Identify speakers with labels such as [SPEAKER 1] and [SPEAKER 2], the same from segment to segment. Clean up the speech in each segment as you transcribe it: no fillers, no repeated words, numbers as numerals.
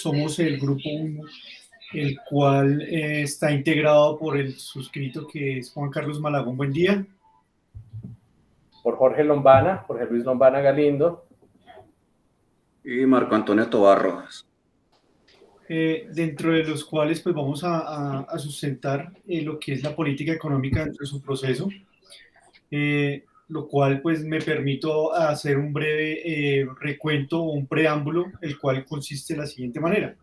[SPEAKER 1] Somos el grupo 1, el cual está integrado por el suscrito que es Juan Carlos Malagón. Buen día.
[SPEAKER 2] Por Jorge Luis Lombana Galindo.
[SPEAKER 3] Y Marco Antonio Tobar Rojas.
[SPEAKER 1] Dentro de los cuales pues vamos a sustentar lo que es la política económica dentro de su proceso, lo cual pues me permito hacer un breve recuento o un preámbulo, el cual consiste de la siguiente manera.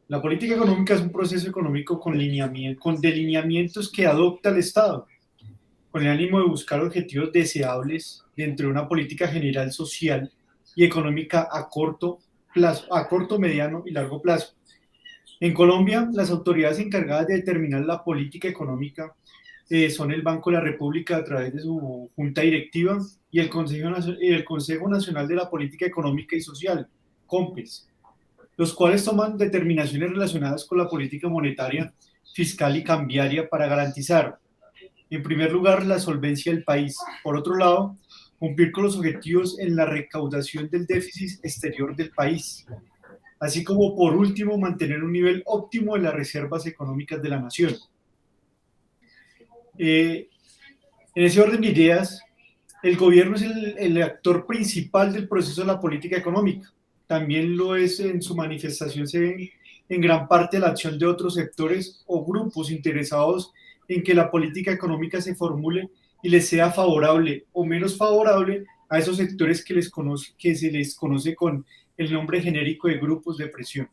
[SPEAKER 1] La política económica es un proceso económico con delineamientos que adopta el Estado, con el ánimo de buscar objetivos deseables dentro de una política general social y económica a corto plazo, a corto, mediano y largo plazo. En Colombia, las autoridades encargadas de determinar la política económica son el Banco de la República a través de su junta directiva y el Consejo Nacional de la Política Económica y Social, COMPES, los cuales toman determinaciones relacionadas con la política monetaria, fiscal y cambiaria para garantizar, en primer lugar, la solvencia del país. Por otro lado, cumplir con los objetivos en la recaudación del déficit exterior del país, así como, por último, mantener un nivel óptimo de las reservas económicas de la nación. En ese orden de ideas, el gobierno es el actor principal del proceso de la política económica. También lo es en su manifestación, se ve en gran parte la acción de otros sectores o grupos interesados en que la política económica se formule y les sea favorable o menos favorable a esos sectores que se les conoce con el nombre genérico de grupos de presión.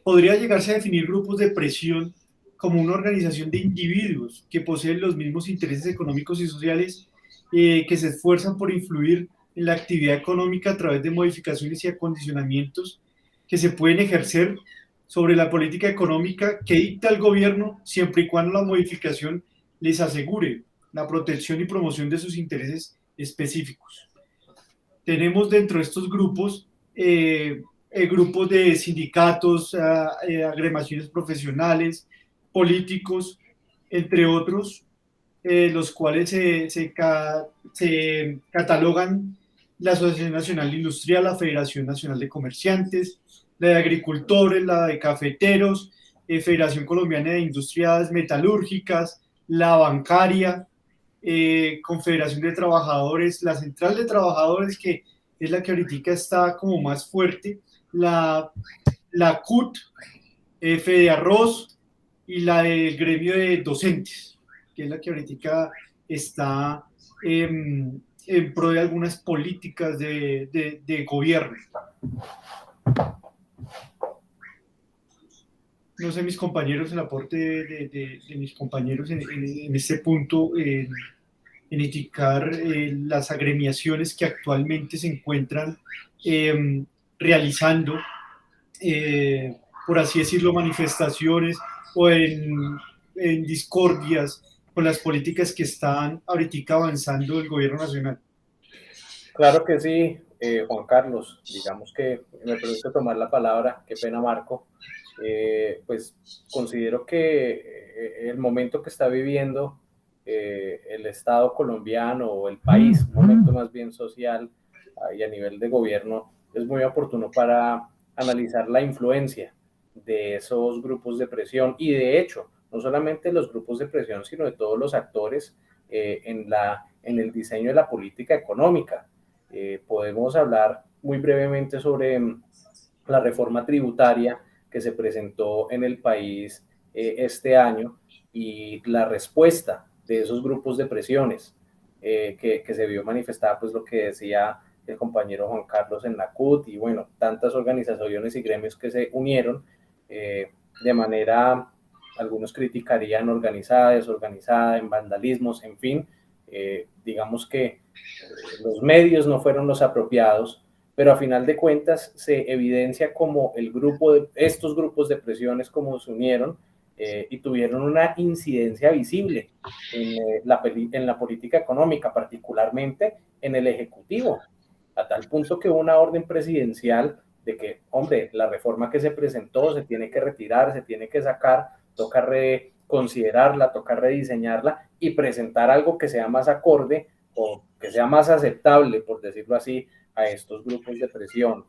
[SPEAKER 1] Podría llegarse a definir grupos de presión como una organización de individuos que poseen los mismos intereses económicos y sociales, que se esfuerzan por influir en la actividad económica a través de modificaciones y acondicionamientos que se pueden ejercer sobre la política económica que dicta el gobierno, siempre y cuando la modificación les asegure la protección y promoción de sus intereses específicos. Tenemos dentro de estos grupos grupos de sindicatos, agremiaciones profesionales, políticos, entre otros, los cuales se catalogan la Asociación Nacional Industrial, la Federación Nacional de Comerciantes, la de Agricultores, la de Cafeteros, Federación Colombiana de Industrias Metalúrgicas, la bancaria, Confederación de Trabajadores, la Central de Trabajadores, que es la que ahorita está como más fuerte, la CUT, Fede Arroz y la del gremio de docentes, que es la que ahorita está en pro de algunas políticas de gobierno. No sé, mis compañeros, el aporte de mis compañeros en este punto, en indicar las agremiaciones que actualmente se encuentran realizando, por así decirlo, manifestaciones o en discordias con las políticas que están ahorita avanzando el gobierno nacional.
[SPEAKER 2] Claro que sí, Juan Carlos, digamos que me permite tomar la palabra, qué pena Marco, pues considero que el momento que está viviendo el Estado colombiano o el país, un momento más bien social y a nivel de gobierno, es muy oportuno para analizar la influencia de esos grupos de presión y de hecho, no solamente los grupos de presión, sino de todos los actores en el diseño de la política económica. Podemos hablar muy brevemente sobre la reforma tributaria que se presentó en el país este año y la respuesta de esos grupos de presiones que se vio manifestada, pues lo que decía el compañero Juan Carlos en la CUT y bueno, tantas organizaciones y gremios que se unieron de manera, algunos criticarían organizada, desorganizada, en vandalismos, en fin, digamos que los medios no fueron los apropiados, pero a final de cuentas se evidencia como estos grupos de presiones como se unieron y tuvieron una incidencia visible en la política económica, particularmente en el Ejecutivo, a tal punto que hubo una orden presidencial de que, hombre, la reforma que se presentó se tiene que retirar, se tiene que sacar, toca reconsiderarla, toca rediseñarla y presentar algo que sea más acorde o que sea más aceptable, por decirlo así, a estos grupos de presión.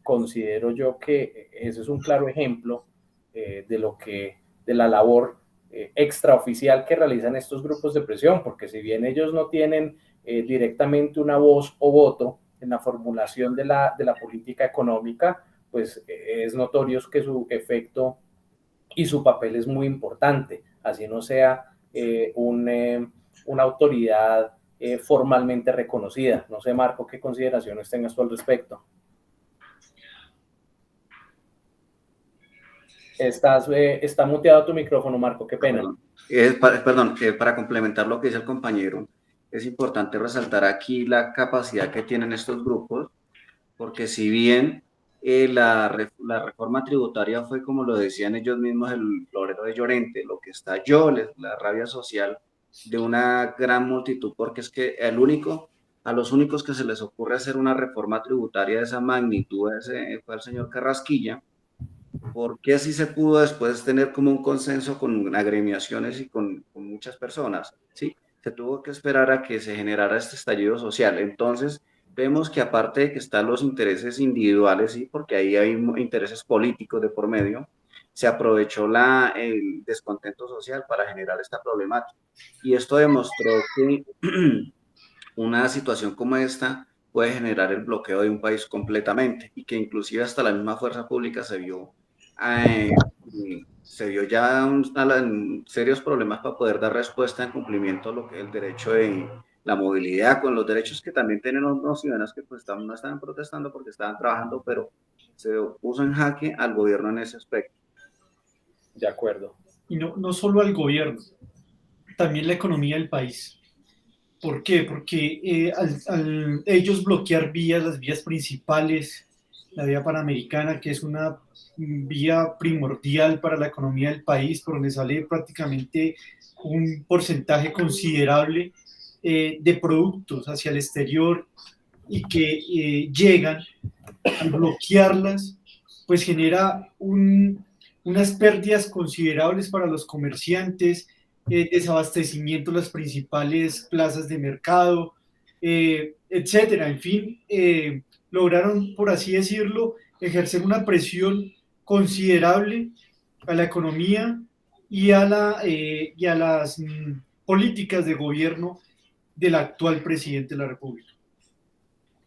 [SPEAKER 2] considero yo que ese es un claro ejemplo de la labor extraoficial que realizan estos grupos de presión, porque si bien ellos no tienen directamente una voz o voto en la formulación de la política económica, pues es notorio que su efecto y su papel es muy importante, así no sea una autoridad formalmente reconocida. No sé, Marco, qué consideraciones tengas tú al respecto. Está muteado tu micrófono, Marco, qué pena.
[SPEAKER 3] Perdón, para complementar lo que dice el compañero, es importante resaltar aquí la capacidad que tienen estos grupos, porque si bien la reforma tributaria fue, como lo decían ellos mismos, el florero de Llorente, lo que estalló, la rabia social de una gran multitud, porque es que a los únicos que se les ocurre hacer una reforma tributaria de esa magnitud fue el señor Carrasquilla, porque así se pudo después tener como un consenso con agremiaciones y con muchas personas, ¿sí? Se tuvo que esperar a que se generara este estallido social. Entonces, vemos que aparte de que están los intereses individuales, ¿sí? Porque ahí hay intereses políticos de por medio, se aprovechó el descontento social para generar esta problemática. Y esto demostró que una situación como esta puede generar el bloqueo de un país completamente y que inclusive hasta la misma fuerza pública eh, se vio ya serios problemas para poder dar respuesta en cumplimiento a lo que es el derecho de la movilidad, con los derechos que también tienen los ciudadanos que pues no estaban protestando porque estaban trabajando, pero se puso en jaque al gobierno en ese aspecto.
[SPEAKER 2] De acuerdo.
[SPEAKER 1] Y no solo al gobierno, también la economía del país. ¿Por qué? Porque al ellos bloquear vías, las vías principales, la vía panamericana, que es una vía primordial para la economía del país, por donde sale prácticamente un porcentaje considerable de productos hacia el exterior y que llegan, al bloquearlas, pues genera unas pérdidas considerables para los comerciantes, desabastecimiento en las principales plazas de mercado, etcétera. En fin, lograron, por así decirlo, ejercer una presión considerable a la economía y a las políticas de gobierno del actual presidente de la República.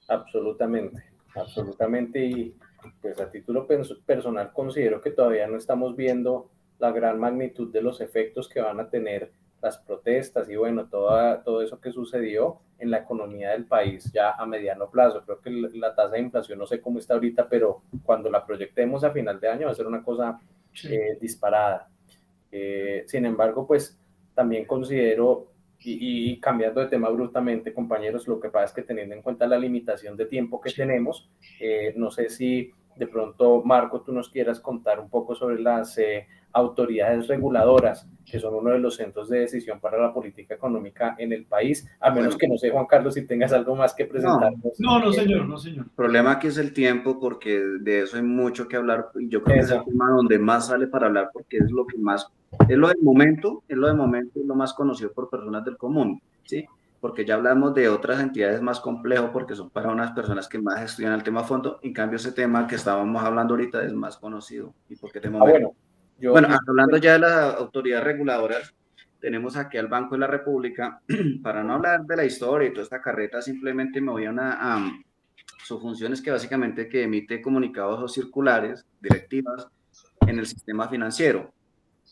[SPEAKER 2] Absolutamente, absolutamente. Y pues a título personal considero que todavía no estamos viendo la gran magnitud de los efectos que van a tener las protestas y bueno, todo eso que sucedió en la economía del país ya a mediano plazo. Creo que la tasa de inflación no sé cómo está ahorita, pero cuando la proyectemos a final de año va a ser una cosa disparada. Sin embargo, pues también considero, y cambiando de tema bruscamente, compañeros, lo que pasa es que teniendo en cuenta la limitación de tiempo que tenemos, no sé si de pronto, Marco, tú nos quieras contar un poco sobre las autoridades reguladoras, que son uno de los centros de decisión para la política económica en el país, a menos que no sé, Juan Carlos, si tengas algo más que presentarnos.
[SPEAKER 1] No, señor.
[SPEAKER 3] El problema aquí es el tiempo, porque de eso hay mucho que hablar, y yo creo que es el tema donde más sale para hablar, porque es lo que más, es lo del momento, es lo más conocido por personas del común, ¿sí? Porque ya hablamos de otras entidades más complejo, porque son para unas personas que más estudian el tema a fondo. En cambio, ese tema que estábamos hablando ahorita es más conocido. ¿Y por qué de momento? Hablando ya de las autoridades reguladoras, tenemos aquí al Banco de la República. Para no hablar de la historia y toda esta carreta, simplemente me voy a su función es que básicamente que emite comunicados o circulares, directivas en el sistema financiero.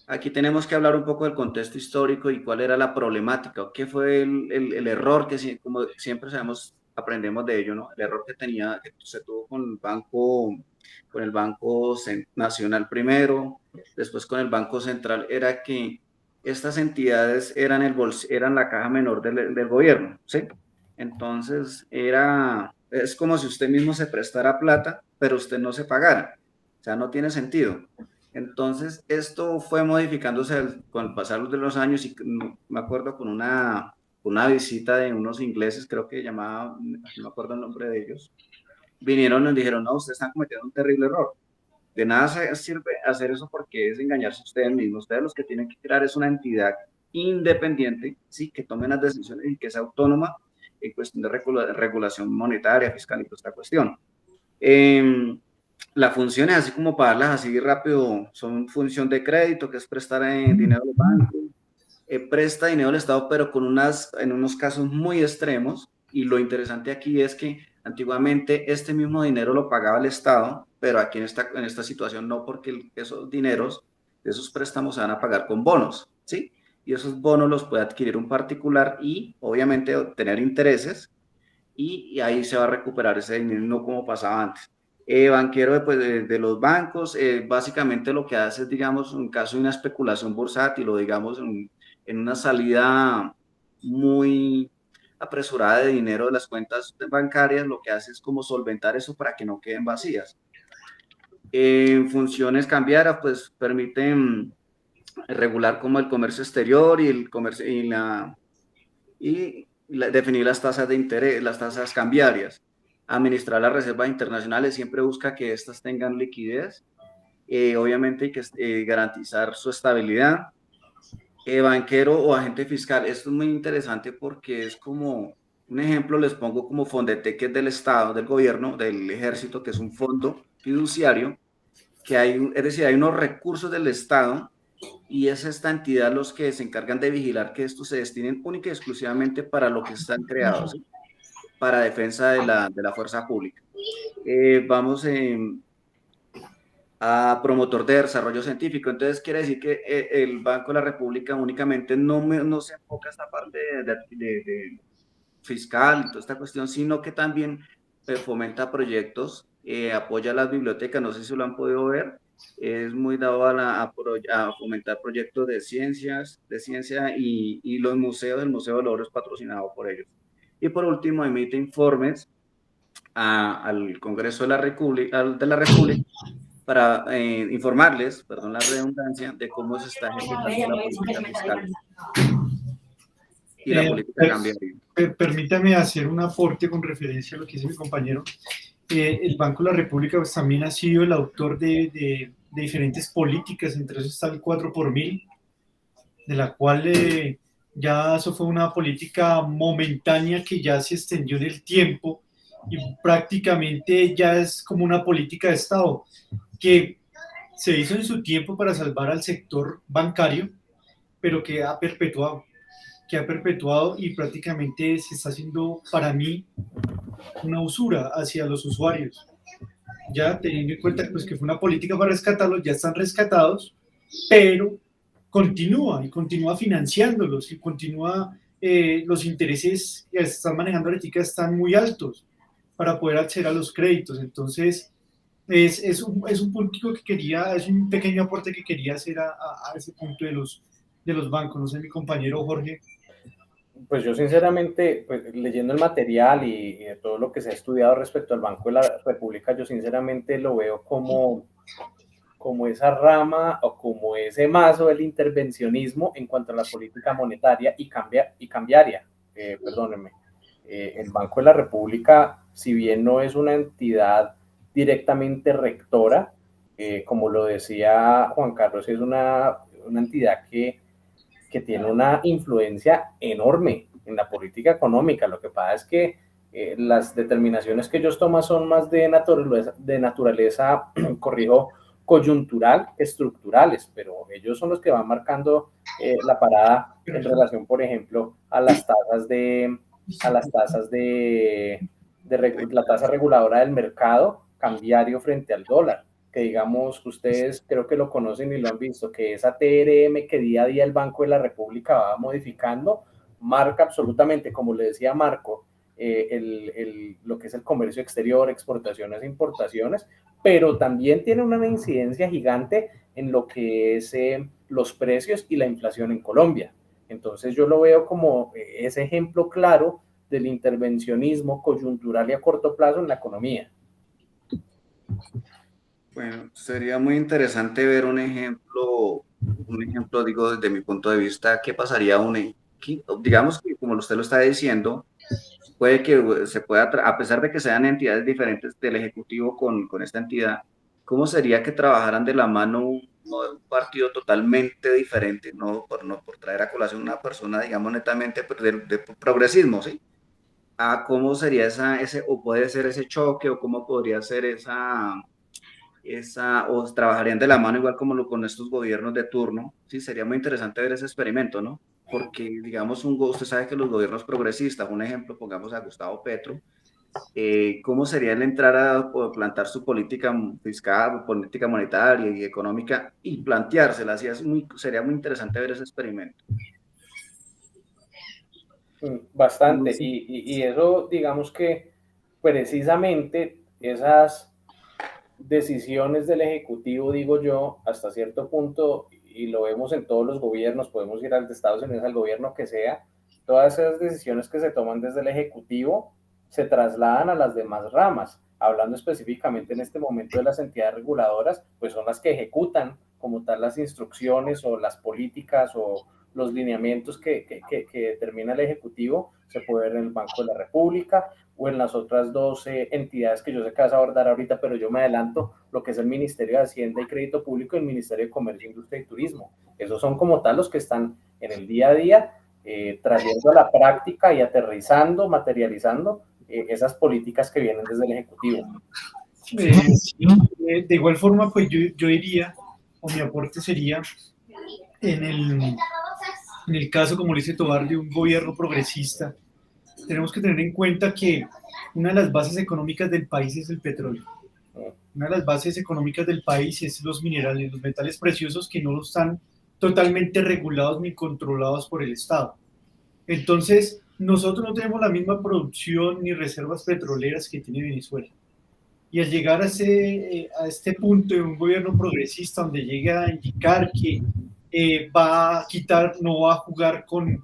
[SPEAKER 3] Aquí tenemos que hablar un poco del contexto histórico y cuál era la problemática, o qué fue el error que, como siempre sabemos, aprendemos de ello, ¿no? El error que se tuvo con el Banco Nacional primero, después con el Banco Central, era que estas entidades eran la caja menor del gobierno, ¿sí? Entonces, es como si usted mismo se prestara plata, pero usted no se pagara. O sea, no tiene sentido. Entonces, esto fue modificándose con el pasar de los años y me acuerdo con una visita de unos ingleses, creo que no me acuerdo el nombre de ellos, vinieron y nos dijeron, no, ustedes están cometiendo un terrible error. De nada sirve hacer eso porque es engañarse a ustedes mismos. Ustedes los que tienen que crear es una entidad independiente, sí, que tome las decisiones y que sea autónoma en cuestión de regulación monetaria, fiscal y toda esta cuestión. Las funciones, así como para darlas así rápido, son función de crédito, que es prestar dinero al banco, presta dinero al Estado, pero en unos casos muy extremos, y lo interesante aquí es que antiguamente este mismo dinero lo pagaba el Estado, pero aquí en esta situación no, porque esos dineros, esos préstamos se van a pagar con bonos, ¿sí? Y esos bonos los puede adquirir un particular y obviamente obtener intereses, y ahí se va a recuperar ese dinero, no como pasaba antes. Banquero pues, de los bancos, básicamente lo que hace es, digamos, en caso de una especulación bursátil o, digamos, en una salida muy apresurada de dinero de las cuentas bancarias, lo que hace es como solventar eso para que no queden vacías. Funciones cambiarias, pues permiten regular como el comercio exterior y el comercio definir las tasas de interés, las tasas cambiarias. Administrar las reservas internacionales siempre busca que éstas tengan liquidez. Obviamente hay que garantizar su estabilidad. Banquero o agente fiscal, esto es muy interesante porque es como un ejemplo, les pongo como Fondete, que es del Estado, del gobierno, del ejército, que es un fondo fiduciario, que hay, es decir, hay unos recursos del Estado y es esta entidad los que se encargan de vigilar que estos se destinen única y exclusivamente para lo que están creados, ¿sí? Para defensa de la fuerza pública. Vamos a promotor de desarrollo científico. Entonces, quiere decir que el Banco de la República únicamente no se enfoca a esta parte de fiscal y toda esta cuestión, sino que también fomenta proyectos, apoya las bibliotecas, no sé si lo han podido ver, es muy dado a fomentar proyectos de ciencia y los museos, el Museo del Oro es patrocinado por ellos. Y por último, emite informes al Congreso de la República para informarles, perdón la redundancia, de cómo se está ejecutando la política fiscal y la política cambiaria.
[SPEAKER 1] Permítame hacer un aporte con referencia a lo que dice mi compañero. El Banco de la República pues, también ha sido el autor de diferentes políticas, entre eso está el 4 por mil, de la cual ya eso fue una política momentánea que ya se extendió en el tiempo y prácticamente ya es como una política de Estado que se hizo en su tiempo para salvar al sector bancario, pero que ha perpetuado y prácticamente se está haciendo para mí una usura hacia los usuarios. Ya teniendo en cuenta pues, que fue una política para rescatarlos, ya están rescatados, pero continúa y continúa financiándolos y continúa, los intereses que están manejando ahorita están muy altos para poder acceder a los créditos. Entonces, es un punto que quería, es un pequeño aporte que quería hacer a ese punto de los bancos. No sé, mi compañero Jorge.
[SPEAKER 2] Pues yo sinceramente, pues, leyendo el material y de todo lo que se ha estudiado respecto al Banco de la República, yo sinceramente lo veo como esa rama o como ese mazo del intervencionismo en cuanto a la política monetaria y cambiaria. Perdónenme. El Banco de la República, si bien no es una entidad directamente rectora, como lo decía Juan Carlos, es una entidad que tiene una influencia enorme en la política económica. Lo que pasa es que las determinaciones que ellos toman son más de naturaleza corrijo, coyuntural que estructurales, pero ellos son los que van marcando la parada en relación, por ejemplo, a las tasas la tasa reguladora del mercado cambiario frente al dólar, que digamos, ustedes creo que lo conocen y lo han visto, que esa TRM que día a día el Banco de la República va modificando, marca absolutamente, como le decía Marco, lo que es el comercio exterior, exportaciones e importaciones, pero también tiene una incidencia gigante en lo que es los precios y la inflación en Colombia. Entonces yo lo veo como ese ejemplo claro del intervencionismo coyuntural y a corto plazo en la economía.
[SPEAKER 3] Bueno, sería muy interesante ver un ejemplo, digo, desde mi punto de vista, qué pasaría digamos que como usted lo está diciendo, puede que se pueda, a pesar de que sean entidades diferentes del Ejecutivo con esta entidad, ¿cómo sería que trabajaran de la mano no de un partido totalmente diferente, no por traer a colación una persona, digamos, netamente de progresismo, ¿sí? a cómo sería o puede ser ese choque, o cómo podría ser o trabajarían de la mano igual como con estos gobiernos de turno. Sí, sería muy interesante ver ese experimento, ¿no? Porque, digamos, usted sabe que los gobiernos progresistas, un ejemplo, pongamos a Gustavo Petro, ¿cómo sería el entrar a plantar su política fiscal, política monetaria y económica y planteársela? Así sería muy interesante ver ese experimento.
[SPEAKER 2] Bastante,
[SPEAKER 3] Sí.
[SPEAKER 2] y eso, digamos que precisamente esas decisiones del Ejecutivo, digo yo, hasta cierto punto, y lo vemos en todos los gobiernos, podemos ir al de Estados Unidos, al gobierno que sea, todas esas decisiones que se toman desde el Ejecutivo se trasladan a las demás ramas. Hablando específicamente en este momento de las entidades reguladoras, pues son las que ejecutan como tal las instrucciones o las políticas o los lineamientos que determina el Ejecutivo. Se puede ver en el Banco de la República o en las otras dos entidades que yo sé que vas a abordar ahorita, pero yo me adelanto, lo que es el Ministerio de Hacienda y Crédito Público y el Ministerio de Comercio, Industria y Turismo. Esos son como tal los que están en el día a día trayendo a la práctica y aterrizando, materializando esas políticas que vienen desde el Ejecutivo.
[SPEAKER 1] Sí, de igual forma, pues yo diría, o mi aporte sería, en el caso, como le dice Tobar, de un gobierno progresista, tenemos que tener en cuenta que una de las bases económicas del país es el petróleo. Una de las bases económicas del país es los minerales, los metales preciosos que no están totalmente regulados ni controlados por el Estado. Entonces, nosotros no tenemos la misma producción ni reservas petroleras que tiene Venezuela. Y al llegar a este punto de un gobierno progresista donde llega a indicar que va a quitar, no va a jugar con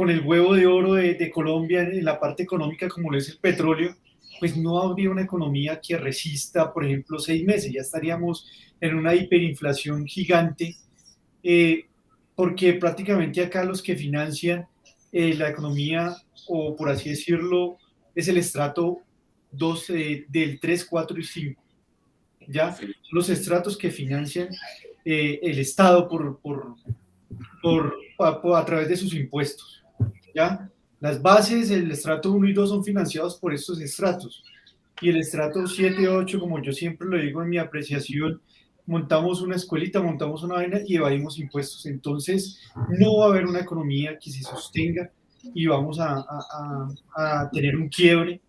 [SPEAKER 1] el huevo de oro de Colombia en la parte económica como lo es el petróleo, pues no habría una economía que resista, por ejemplo, 6 meses. Ya estaríamos en una hiperinflación gigante, porque prácticamente acá los que financian la economía, o por así decirlo, es el estrato 2, del 3, 4 y 5. ¿Ya? Son los estratos que financian el Estado a través de sus impuestos. ¿Ya? Las bases, el estrato 1 y 2 son financiados por estos estratos. Y el estrato 7 y 8, como yo siempre lo digo en mi apreciación, montamos una escuelita, montamos una vaina y evadimos impuestos. Entonces, no va a haber una economía que se sostenga y vamos a tener un quiebre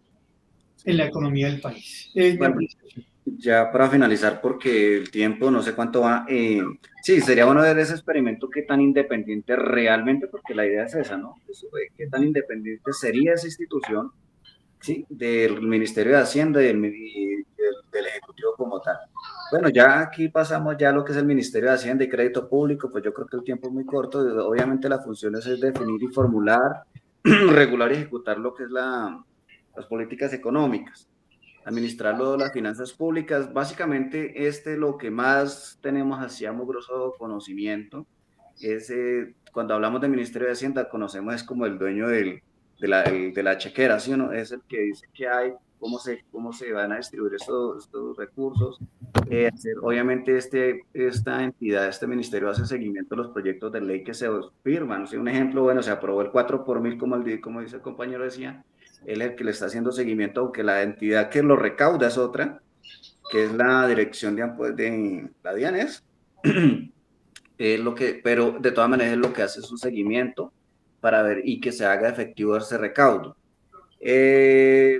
[SPEAKER 1] en la economía del país. Es mi
[SPEAKER 3] Bueno,
[SPEAKER 1] apreciación.
[SPEAKER 3] ya para finalizar, porque el tiempo no sé cuánto va, sí, sería bueno ver ese experimento, qué tan independiente realmente, porque la idea es esa, ¿no? Qué tan independiente sería esa institución, ¿sí? Del Ministerio de Hacienda del Ejecutivo como tal. Bueno, ya aquí pasamos ya a lo que es el Ministerio de Hacienda y Crédito Público, pues yo creo que el tiempo es muy corto, obviamente la función es definir y formular, regular y ejecutar lo que es las políticas económicas, administrarlo las finanzas públicas. Básicamente, lo que más tenemos así a muy grosso conocimiento es cuando hablamos del Ministerio de Hacienda, conocemos es como el dueño de la chequera, ¿sí o no? Es el que dice qué hay, cómo se van a distribuir estos recursos. Obviamente, esta entidad, este ministerio hace seguimiento a los proyectos de ley que se firman. ¿Sí? Un ejemplo, bueno, se aprobó el 4 por mil, como dice el compañero decía, él es el que le está haciendo seguimiento, aunque la entidad que lo recauda es otra, que es la dirección de la DIANES, pero de todas maneras es lo que hace es un seguimiento para ver y que se haga efectivo ese recaudo.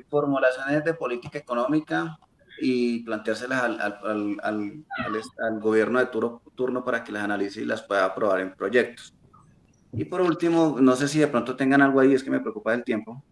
[SPEAKER 3] Formulaciones de política económica y planteárselas al gobierno de turno para que las analice y las pueda aprobar en proyectos. Y por último, no sé si de pronto tengan algo ahí, es que me preocupa el tiempo.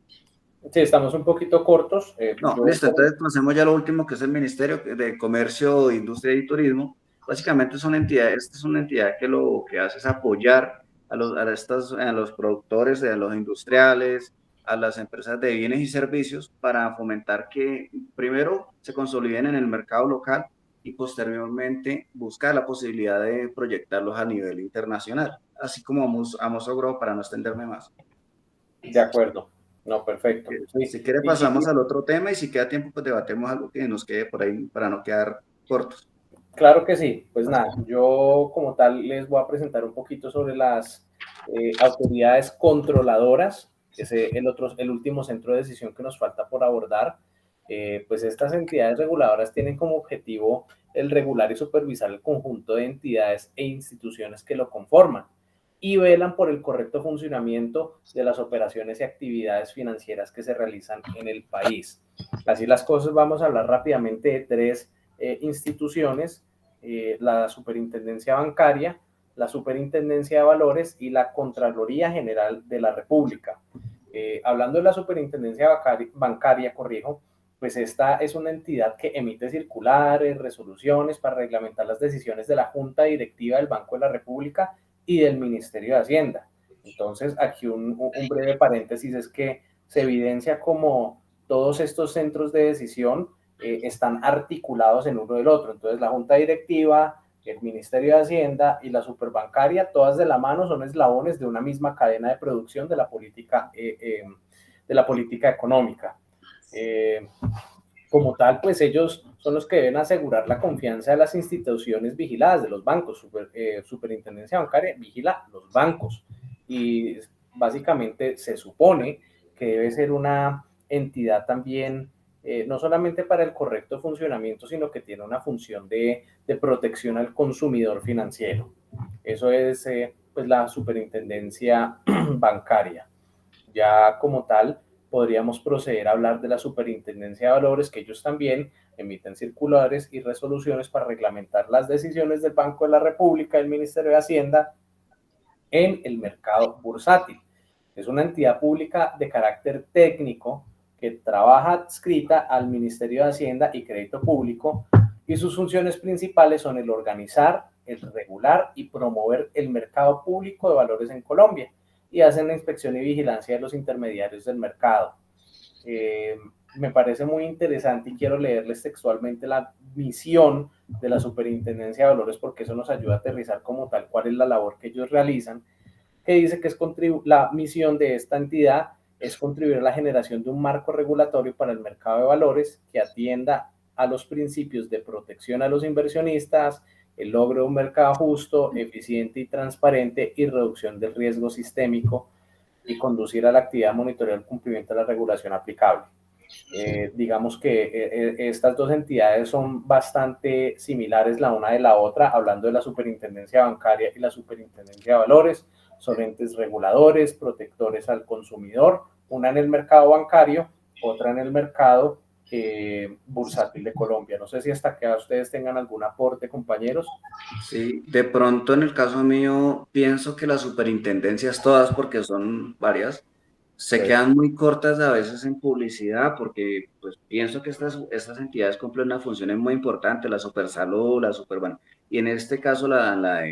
[SPEAKER 2] Sí, estamos un poquito cortos.
[SPEAKER 3] No, listo, entonces pasemos ya a lo último, que es el Ministerio de Comercio, Industria y Turismo. Básicamente es una entidad, esta es una entidad que lo que hace es apoyar a los productores, a los industriales, a las empresas de bienes y servicios para fomentar que primero se consoliden en el mercado local y posteriormente buscar la posibilidad de proyectarlos a nivel internacional, así como a mozo grosso para no extenderme más.
[SPEAKER 2] De acuerdo. No, perfecto. Sí.
[SPEAKER 3] Si quiere pasamos al otro tema y si queda tiempo pues debatemos algo que nos quede por ahí para no quedar cortos.
[SPEAKER 2] Claro que sí. Pues nada, yo como tal les voy a presentar un poquito sobre las autoridades controladoras que es el último centro de decisión que nos falta por abordar. Pues estas entidades reguladoras tienen como objetivo el regular y supervisar el conjunto de entidades e instituciones que lo conforman y velan por el correcto funcionamiento de las operaciones y actividades financieras que se realizan en el país. Así las cosas, vamos a hablar rápidamente de tres instituciones: la Superintendencia Bancaria, la Superintendencia de Valores y la Contraloría General de la República. Hablando de la Superintendencia Bancaria, pues esta es una entidad que emite circulares, resoluciones para reglamentar las decisiones de la Junta Directiva del Banco de la República y del Ministerio de Hacienda. Entonces, aquí un breve paréntesis es que se evidencia como todos estos centros de decisión están articulados en uno del otro. Entonces, la Junta Directiva, el Ministerio de Hacienda y la Superbancaria, todas de la mano, son eslabones de una misma cadena de producción de la política económica. Como tal, pues ellos son los que deben asegurar la confianza de las instituciones vigiladas, de los bancos. Superintendencia Bancaria vigila los bancos y básicamente se supone que debe ser una entidad también, no solamente para el correcto funcionamiento, sino que tiene una función de protección al consumidor financiero. Eso es pues la Superintendencia Bancaria. Ya como tal, podríamos proceder a hablar de la Superintendencia de Valores, que ellos también emiten circulares y resoluciones para reglamentar las decisiones del Banco de la República y el Ministerio de Hacienda en el mercado bursátil. Es una entidad pública de carácter técnico que trabaja adscrita al Ministerio de Hacienda y Crédito Público, y sus funciones principales son el organizar, el regular y promover el mercado público de valores en Colombia, y hacen la inspección y vigilancia de los intermediarios del mercado. Me parece muy interesante y quiero leerles textualmente la misión de la Superintendencia de Valores, porque eso nos ayuda a aterrizar como tal cuál es la labor que ellos realizan, que dice que la misión de esta entidad es contribuir a la generación de un marco regulatorio para el mercado de valores que atienda a los principios de protección a los inversionistas, el logro de un mercado justo, eficiente y transparente y reducción del riesgo sistémico, y conducir a la actividad de monitoreo del cumplimiento de la regulación aplicable. Digamos que estas dos entidades son bastante similares la una de la otra, hablando de la Superintendencia Bancaria y la Superintendencia de Valores. Son entes reguladores, protectores al consumidor, una en el mercado bancario, otra en el mercado bursátil de Colombia. No sé si hasta acá ustedes tengan algún aporte, compañeros.
[SPEAKER 3] Sí, de pronto en el caso mío pienso que las superintendencias todas, porque son varias, se quedan muy cortas a veces en publicidad, porque pues pienso que estas entidades cumplen una función muy importante, la Supersalud, bueno, y en este caso la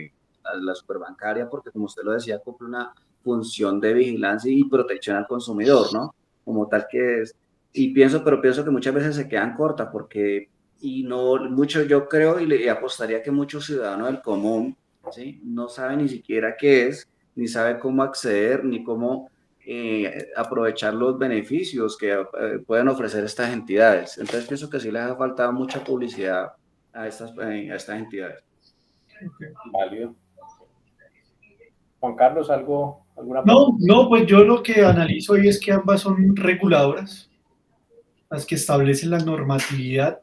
[SPEAKER 3] Superbancaria, porque como usted lo decía, cumple una función de vigilancia y protección al consumidor, ¿no? Como tal que es, pero pienso que muchas veces se quedan cortas porque, y no, mucho yo creo y apostaría que muchos ciudadanos del común, ¿sí? No saben ni siquiera qué es, ni sabe cómo acceder, ni cómo aprovechar los beneficios que pueden ofrecer estas entidades. Entonces pienso que sí les ha faltado mucha publicidad a estas entidades.
[SPEAKER 1] Okay.
[SPEAKER 2] Válido. Juan Carlos, ¿alguna
[SPEAKER 1] No, pues yo lo que analizo hoy es que ambas son reguladoras, las que establecen la normatividad,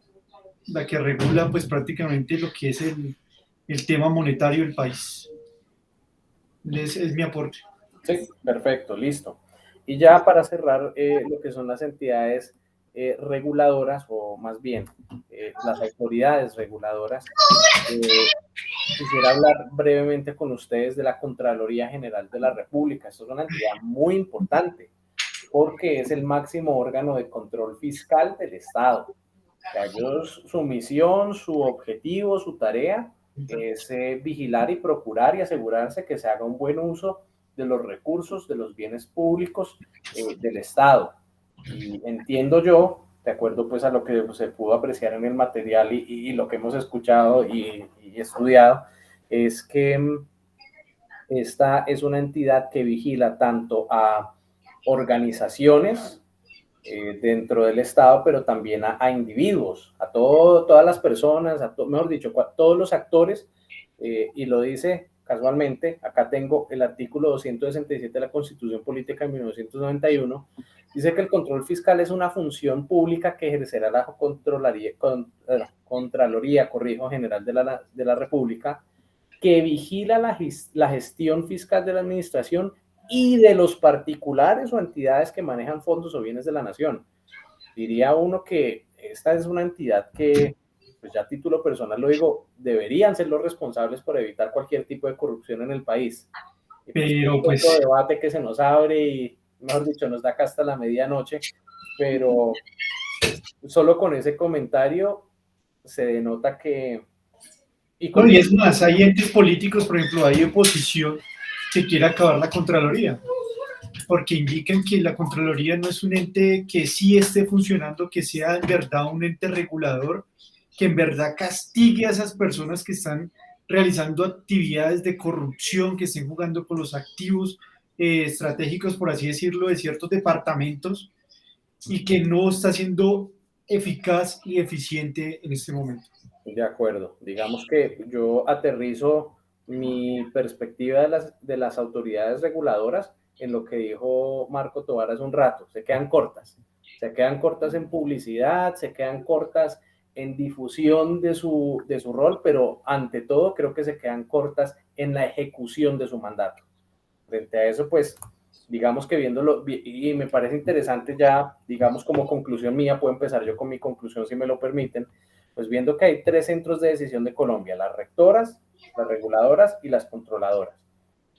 [SPEAKER 1] la que regula pues prácticamente lo que es el tema monetario del país. Es mi aporte.
[SPEAKER 2] Sí, perfecto, listo. Y ya para cerrar lo que son las entidades reguladoras, o más bien las autoridades reguladoras, quisiera hablar brevemente con ustedes de la Contraloría General de la República. Esto es una entidad muy importante porque es el máximo órgano de control fiscal del Estado. O sea, su misión, su objetivo, su tarea es vigilar y procurar y asegurarse que se haga un buen uso de los recursos, de los bienes públicos del Estado. Y entiendo yo, de acuerdo pues a lo que se pudo apreciar en el material y lo que hemos escuchado y estudiado, es que esta es una entidad que vigila tanto a organizaciones dentro del Estado, pero también a individuos, todas las personas, mejor dicho, a todos los actores, y lo dice casualmente, acá tengo el artículo 267 de la Constitución Política de 1991, dice que el control fiscal es una función pública que ejercerá la Contraloría, General de la República, que vigila la gestión fiscal de la administración y de los particulares o entidades que manejan fondos o bienes de la nación. Diría uno que esta es una entidad que, pues ya a título personal lo digo, deberían ser los responsables por evitar cualquier tipo de corrupción en el país. Y pues,
[SPEAKER 1] Pero
[SPEAKER 2] otro
[SPEAKER 1] pues,
[SPEAKER 2] debate que se nos abre y, mejor dicho, nos da acá hasta la medianoche, pero solo con ese comentario se denota que...
[SPEAKER 1] no, y es más, hay entes políticos, por ejemplo, hay oposición que quiere acabar la Contraloría, porque indican que la Contraloría no es un ente que sí esté funcionando, que sea en verdad un ente regulador, que en verdad castigue a esas personas que están realizando actividades de corrupción, que estén jugando con los activos estratégicos, por así decirlo, de ciertos departamentos y que no está siendo eficaz y eficiente en este momento.
[SPEAKER 2] De acuerdo. Digamos que yo aterrizo mi perspectiva de las autoridades reguladoras en lo que dijo Marco Tovar hace un rato. Se quedan cortas en publicidad, se quedan cortas en difusión de su rol, pero ante todo creo que se quedan cortas en la ejecución de su mandato. Frente a eso, pues, digamos que viéndolo, y me parece interesante ya, digamos como conclusión mía, puedo empezar yo con mi conclusión si me lo permiten, pues viendo que hay 3 centros de decisión de Colombia: las rectoras, las reguladoras y las controladoras.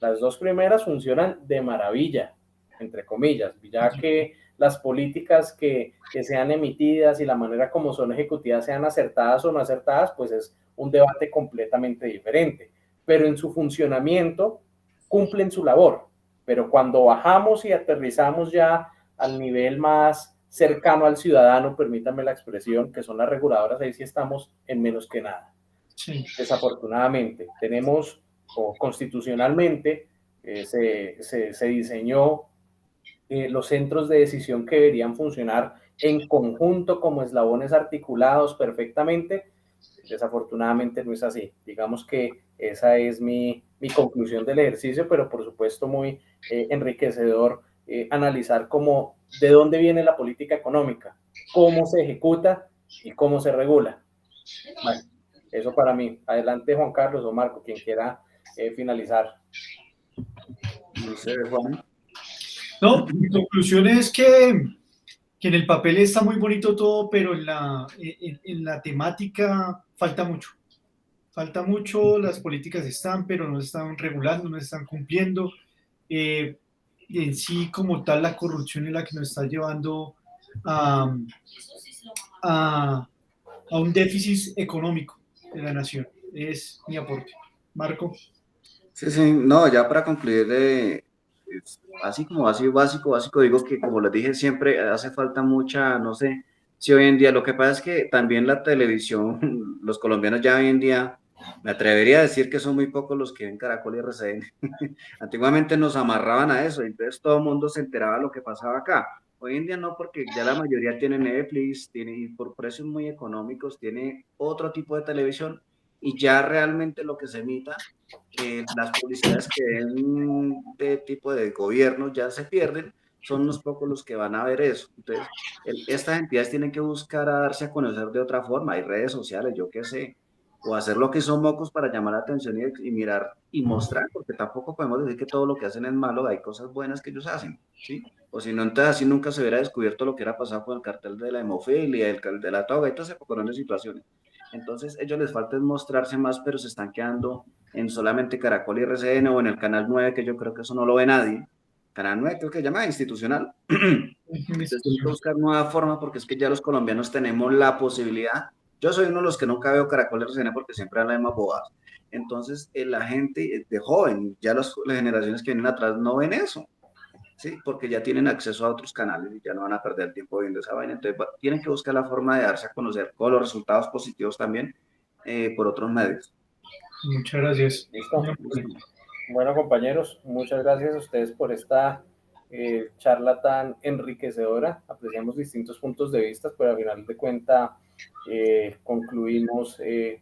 [SPEAKER 2] Las 2 primeras funcionan de maravilla, entre comillas, ya que las políticas que sean emitidas y la manera como son ejecutadas sean acertadas o no acertadas, pues es un debate completamente diferente. Pero en su funcionamiento cumplen su labor. Pero cuando bajamos y aterrizamos ya al nivel más cercano al ciudadano, permítanme la expresión, que son las reguladoras, ahí sí estamos en menos que nada. Sí. Desafortunadamente, tenemos, o constitucionalmente, se diseñó los centros de decisión que deberían funcionar en conjunto como eslabones articulados perfectamente. Desafortunadamente no es así. Digamos que esa es mi conclusión del ejercicio, pero por supuesto muy enriquecedor analizar cómo, de dónde viene la política económica, cómo se ejecuta y cómo se regula. Bueno, eso para mí. Adelante, Juan Carlos o Marco, quien quiera finalizar.
[SPEAKER 3] No sé, Juan.
[SPEAKER 1] No, mi conclusión es que en el papel está muy bonito todo, pero en la temática falta mucho. Falta mucho, las políticas están, pero no se están regulando, no se están cumpliendo. En sí, como tal, la corrupción es la que nos está llevando a, a, a un déficit económico de la nación. Es mi aporte. Marco.
[SPEAKER 3] Sí, sí, no, ya para concluir, así como así básico, digo que como les dije siempre, hace falta mucha, no sé, si hoy en día, lo que pasa es que también la televisión, los colombianos ya hoy en día, me atrevería a decir que son muy pocos los que ven Caracol y RCN. Antiguamente nos amarraban a eso, entonces todo el mundo se enteraba de lo que pasaba acá. Hoy en día no, porque ya la mayoría tiene Netflix, tiene, y por precios muy económicos, tiene otro tipo de televisión, y ya realmente lo que se emita, las publicidades que ven de tipo de gobierno ya se pierden, son unos pocos los que van a ver eso. Entonces, estas entidades tienen que buscar a darse a conocer de otra forma, hay redes sociales, yo qué sé, o hacer lo que son mocos para llamar la atención y mirar y mostrar, porque tampoco podemos decir que todo lo que hacen es malo, hay cosas buenas que ellos hacen, ¿sí? O si no, entonces así nunca se hubiera descubierto lo que era pasado con el cartel de la hemofilia, el de la toga y todo ese poco de situaciones. Entonces, ellos les falta es mostrarse más, pero se están quedando en solamente Caracol y RCN o en el Canal 9, que yo creo que eso no lo ve nadie. Canal 9 creo que se llama institucional. Entonces tenemos que buscar nueva forma porque es que ya los colombianos tenemos la posibilidad. Yo soy uno de los que nunca veo Caracol y RCN porque siempre hablan de más bobadas. Entonces la gente de joven, ya las generaciones que vienen atrás no ven eso. Sí, porque ya tienen acceso a otros canales y ya no van a perder el tiempo viendo esa vaina. Entonces tienen que buscar la forma de darse a conocer con los resultados positivos también por otros medios.
[SPEAKER 1] Muchas gracias.
[SPEAKER 2] Listo. Bueno, compañeros, muchas gracias a ustedes por esta charla tan enriquecedora. Apreciamos distintos puntos de vista, pero al final de cuentas concluimos que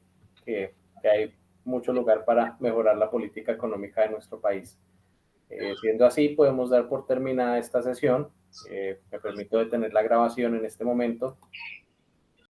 [SPEAKER 2] hay mucho lugar para mejorar la política económica de nuestro país. Siendo así, podemos dar por terminada esta sesión. Me permito detener la grabación en este momento